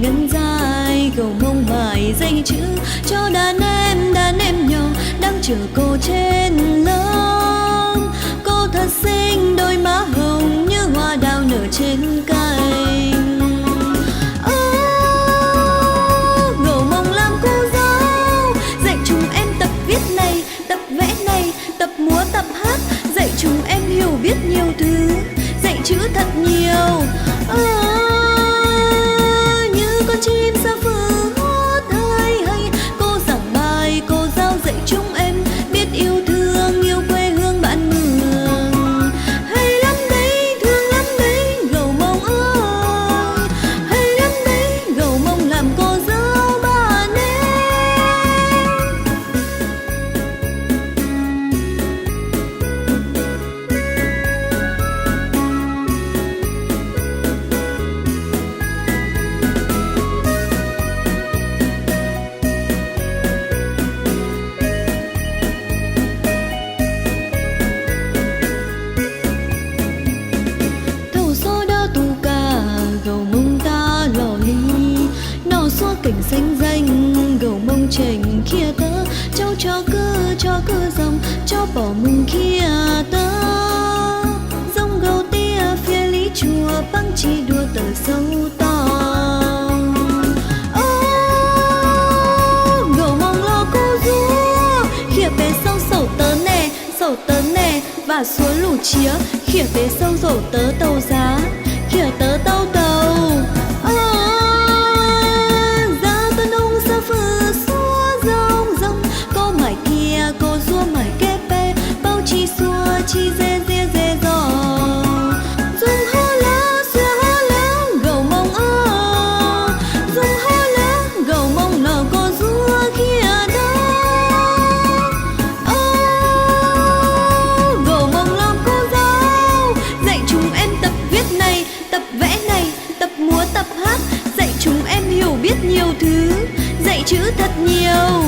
ngân dài, gầu mông mài dây chữ cho đàn em nhỏ đang chờ cô trên lớp. Cô thật xinh, đôi má hồng như hoa đào nở trên cành. Gầu mông làm cô giáo, dạy chúng em tập viết này, tập vẽ này, tập múa tập hát, dạy chúng em hiểu biết nhiều thứ, dạy chữ thật nhiều. Như con chim sa phương hót hay hay, cô giảng bài, cô giáo dạy chúng em biết yêu thương, yêu quê hương bạn mường. Hay lắm đấy, thương lắm đấy, gầu mông ơi. Hay lắm đấy, gầu mông làm cô giáo bạn em. Thầu số đỡ tù cả, gầu mông ta lò ly, nọ xua cảnh xanh danh, gầu mông chành kia tớ, cháu cho cứ dòng, cho bỏ mừng kia tớ. Dòng gầu tia phía lý chùa, băng chi đua tờ sâu to. Gầu mông lo cô rúa, khỉa bề sâu tớ nè, và xuống lù chía, khỉa bề sâu rổ tớ tàu giá, khỉa tớ tàu tàu. Giá tớ nông sa phư xua rong rong, cô mải kia cô rua mải kê bê, bao chi xua chi dê giò. Dùng hô lá xưa hô lá, gầu mông ơ. Dùng hô lá, gầu mông lò cô rua kia đó. Gầu mông làm cô giáo, dạy chúng em tập viết này, tập vẽ này, tập múa tập hát, dạy chúng em hiểu biết nhiều thứ, dạy chữ thật nhiều.